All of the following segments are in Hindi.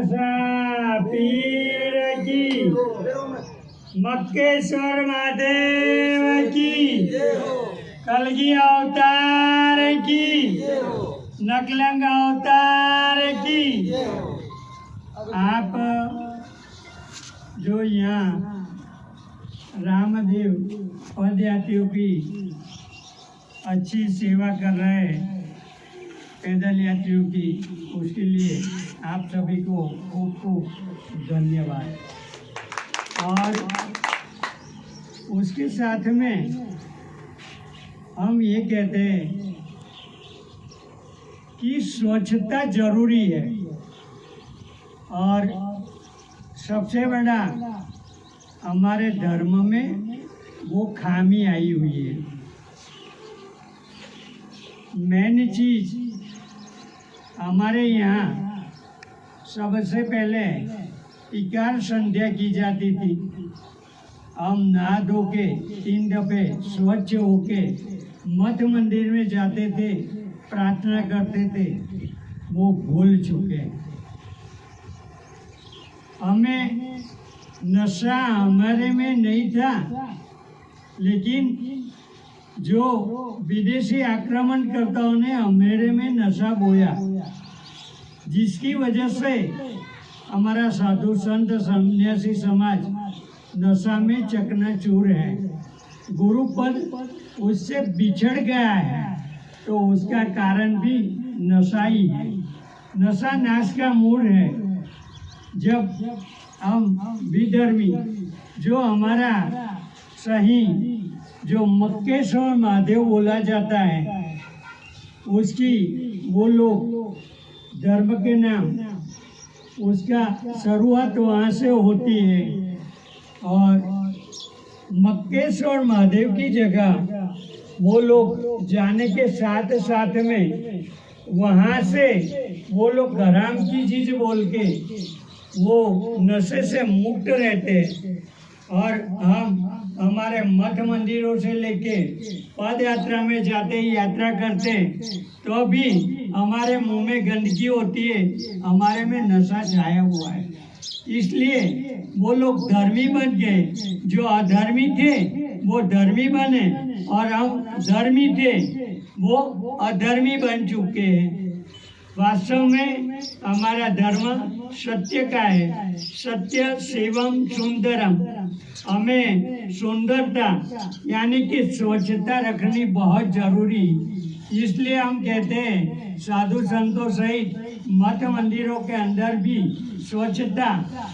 आशा पीर की, मक्केश्वर महादेव की, कलगी अवतार की, नकलंग अवतार की। आप जो यहाँ रामदेव पदयात्रियों की अच्छी सेवा कर रहे हैं, पैदल यात्रियों की, उसके लिए आप सभी को खूब खूब धन्यवाद। और उसके साथ में हम ये कहते हैं कि स्वच्छता जरूरी है, और सबसे बड़ा हमारे धर्म में वो खामी आई हुई है। मेन चीज हमारे यहाँ सबसे पहले इकार संध्या की जाती थी। हम नहा धो के 3 दफे स्वच्छ होके मठ मंदिर में जाते थे, प्रार्थना करते थे, वो भूल चुके। हमें नशा हमारे में नहीं था, लेकिन जो विदेशी आक्रमणकर्ताओं ने हमारे में नशा बोया, जिसकी वजह से हमारा साधु संत सन्यासी समाज नशा में चकनाचूर है। गुरुपद उससे बिछड़ गया है, तो उसका कारण भी नशा ही है। नशा नाश का मूल है। जब हम विधर्मी, जो हमारा सही जो मक्केश्वर महादेव बोला जाता है, उसकी वो लोग धर्म के नाम, उसका शुरुआत वहाँ से होती है। और मक्केश्वर महादेव की जगह वो लोग जाने के साथ साथ में वहाँ से वो लोग हराम की चीज बोल के वो नशे से मुक्त रहते। और हम हमारे मठ मंदिरों से लेके पद यात्रा में जाते, यात्रा करते, तो भी हमारे मुंह में गंदगी होती है, हमारे में नशा छाया हुआ है। इसलिए वो लोग धर्मी बन गए। जो अधर्मी थे वो धर्मी बने, और हम धर्मी थे वो अधर्मी बन चुके हैं। वास्तव में हमारा धर्म सत्य का है। सत्य शिवम सुंदरम। हमें सुंदरता यानी कि स्वच्छता रखनी बहुत जरूरी। इसलिए हम कहते हैं साधु संतों सहित मठ मंदिरों के अंदर भी स्वच्छता,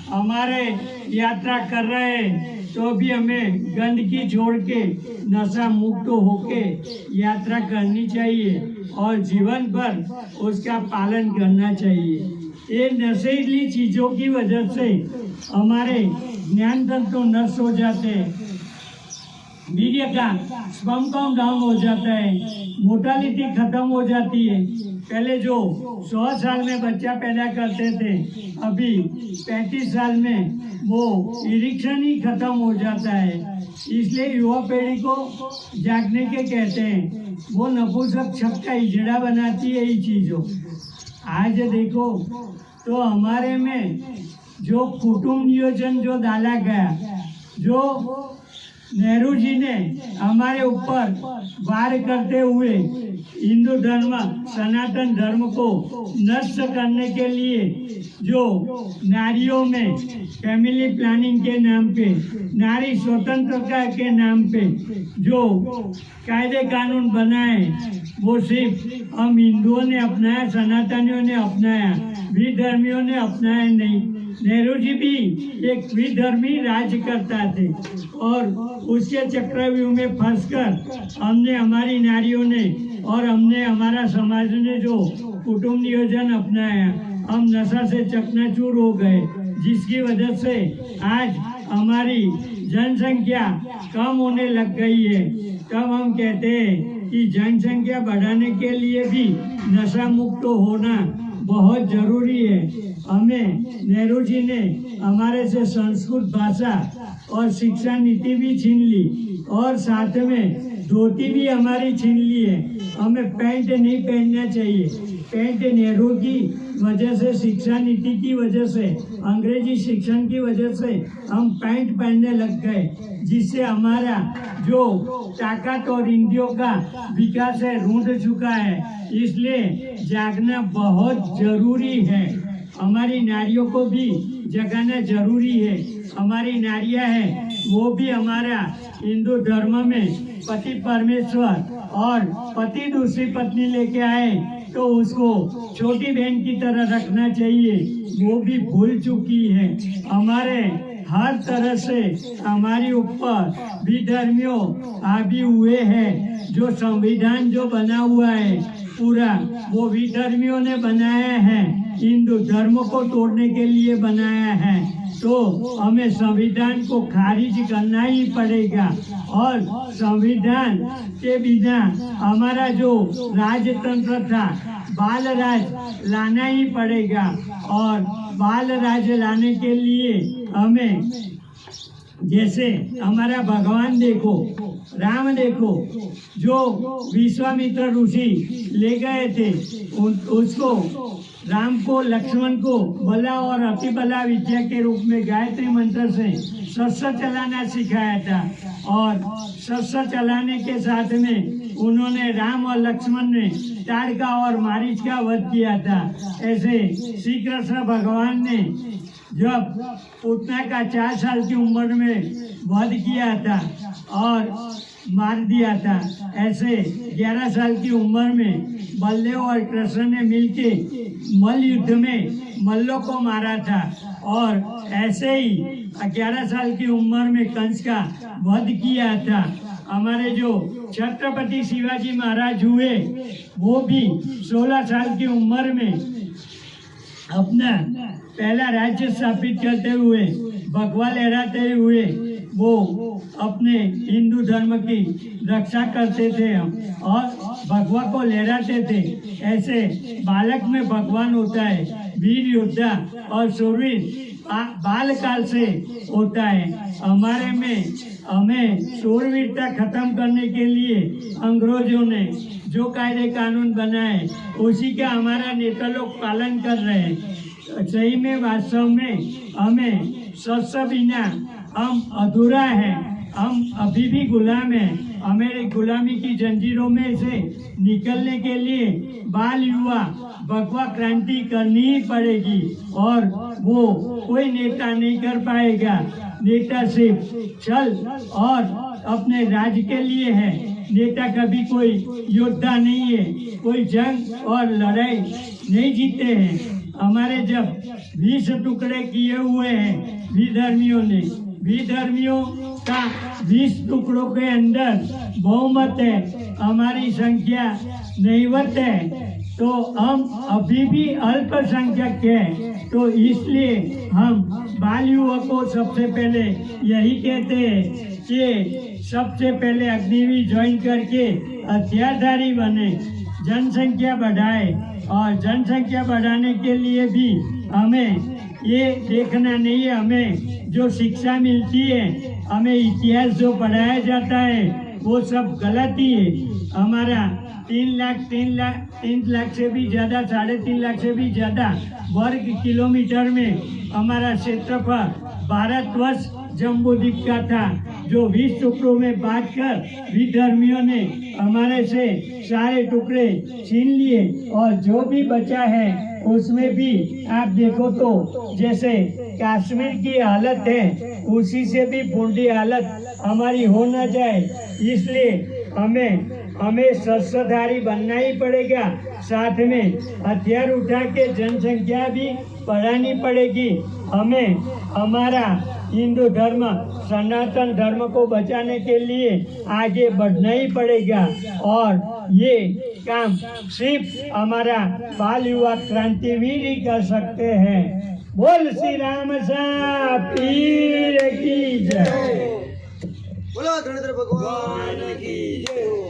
हमारे यात्रा कर रहे हैं तो भी हमें गंदगी छोड़ के नशा मुक्त होके यात्रा करनी चाहिए, और जीवन भर उसका पालन करना चाहिए। ये नशीली चीजों की वजह से हमारे ज्ञान तंत्र नष्ट हो जाते हैं, वीर्य का स्पर्म काउंट डाउन हो जाता है, मोर्टालिटी खत्म हो जाती है। पहले जो 100 साल में बच्चा पैदा करते थे, अभी 35 साल में वो इरेक्शन ही खत्म हो जाता है। इसलिए युवा पीढ़ी को जागने के कहते हैं। वो नपुंसक शब्द का इजड़ा बनाती है ये चीजों। आज देखो तो हमारे में जो कुटुंब नियोजन जो डाला गया, जो नेहरू जी ने हमारे ऊपर वार करते हुए हिंदू धर्म, सनातन धर्म को नष्ट करने के लिए जो नारियों में फैमिली प्लानिंग के नाम पे, नारी स्वतंत्रता के नाम पे जो कायदे कानून बनाए, वो सिर्फ हम हिंदुओं ने अपनाया, सनातनियों ने अपनाया, विधर्मियों ने अपनाया नहीं। नेहरू जी भी एक विधर्मी राज करता थे, और उसके चक्रव्यूह में फंसकर हमने, हमारी नारियों ने और हमने, हमारा समाज ने जो कुटुंब नियोजन अपनाया, हम नशा से चकनाचूर हो गए, जिसकी वजह से आज हमारी जनसंख्या कम होने लग गई है। तब हम कहते हैं कि जनसंख्या बढ़ाने के लिए भी नशा मुक्त होना बहुत जरूरी है। हमें नेहरू जी ने हमारे से संस्कृत भाषा और शिक्षा नीति भी छीन ली, और साथ में धोती भी हमारी छीन ली है। हमें पैंट नहीं पहनना चाहिए। पैंट नेहरू की वजह से, शिक्षा नीति की वजह से, अंग्रेजी शिक्षण की वजह से हम पैंट पहनने लग गए, जिससे हमारा जो ताकत और इंद्रियों का विकास है रूंध चुका है। इसलिए जागना बहुत जरूरी है। हमारी नारियों को भी जगाना जरूरी है। हमारी नारियां हैं वो भी हमारा हिंदू धर्म में पति परमेश्वर और पति दूसरी पत्नी लेके आए तो उसको छोटी बहन की तरह रखना चाहिए, वो भी भूल चुकी है। हमारे हर तरह से हमारे ऊपर विधर्मियों हावी हुए हैं। जो संविधान जो बना हुआ है पूरा वो विधर्मियों ने बनाया है, हिंदू धर्म को तोड़ने के लिए बनाया है। तो हमें संविधान को खारिज करना ही पड़ेगा और संविधान के बिना हमारा जो राजतंत्र था बाल राज लाना ही पड़ेगा। और बाल राज लाने के लिए हमें, जैसे हमारा भगवान देखो, राम देखो, जो विश्वामित्र ऋषि ले गए थे उसको, राम को, लक्ष्मण को बला और अति बला विद्या के रूप में गायत्री मंत्र से शस्त्र चलाना सिखाया था। और शस्त्र चलाने के साथ में उन्होंने, राम और लक्ष्मण ने ताड़का और मारीच का वध किया था। ऐसे श्री कृष्ण भगवान ने जब पूतना का 4 साल की उम्र में वध किया था और मार दिया था, ऐसे 11 साल की उम्र में बलदेव और कृष्ण ने मिलके मल्ल युद्ध में मल्लों को मारा था। और ऐसे ही 11 साल की उम्र में कंस का वध किया था। हमारे जो छत्रपति शिवाजी महाराज हुए वो भी 16 साल की उम्र में अपना पहला राज्य स्थापित करते हुए, भगवा लहराते हुए वो अपने हिंदू धर्म की रक्षा करते थे और भगवा को लहराते थे। ऐसे बालक में भगवान होता है, वीर योद्धा और शूरवीर बाल काल से होता है। हमारे में हमें शूरवीरता खत्म करने के लिए अंग्रेजों ने जो कायदे कानून बनाए उसी का हमारा नेता लोग पालन कर रहे हैं। सही में वास्तव में हमें शस्त्र बिना हम अधूरा है, हम अभी भी गुलाम हैं। हमें गुलामी की जंजीरों में से निकलने के लिए बाल युवा भगवा क्रांति करनी ही पड़ेगी और वो कोई नेता नहीं कर पाएगा। नेता सिर्फ छल और अपने राज्य के लिए है। नेता कभी कोई योद्धा नहीं है, कोई जंग और लड़ाई नहीं जीते हैं। हमारे जब 20 टुकड़े किए हुए हैं विधर्मियों ने, विधर्मियों का 20 टुकड़ों के अंदर बहुमत है, हमारी संख्या नहींवत है, तो हम अभी भी अल्पसंख्यक हैं। तो इसलिए हम बाल युवक को सबसे पहले यही कहते हैं कि सबसे पहले अग्निवीर ज्वाइन करके हथियारधारी बने, जनसंख्या बढ़ाए। और जनसंख्या बढ़ाने के लिए भी हमें ये देखना नहीं है, हमें जो शिक्षा मिलती है, हमें इतिहास जो पढ़ाया जाता है वो सब गलत ही है। हमारा 3 लाख से भी ज़्यादा, 3.5 लाख से भी ज़्यादा वर्ग किलोमीटर में हमारा क्षेत्रफल भारतवर्ष जम्बूद्वीप का था, जो 20 टुकड़ों में बांटकर विधर्मियों ने हमारे से सारे टुकड़े छीन लिए। और जो भी बचा है उसमें भी आप देखो तो जैसे कश्मीर की हालत है उसी से भी बुरी हालत हमारी हो न जाए, इसलिए हमें शस्त्रधारी बनना ही पड़ेगा। साथ में हथियार उठा के जनसंख्या भी बढ़ानी पड़ेगी। हमें हमारा हिंदू धर्म, सनातन धर्म को बचाने के लिए आगे बढ़ना ही पड़ेगा। और ये काम सिर्फ हमारा बाल युवा क्रांतिवीर ही कर सकते हैं। बोल श्री राम सा पीर की जय। बोलो धनुधर भगवान की जय।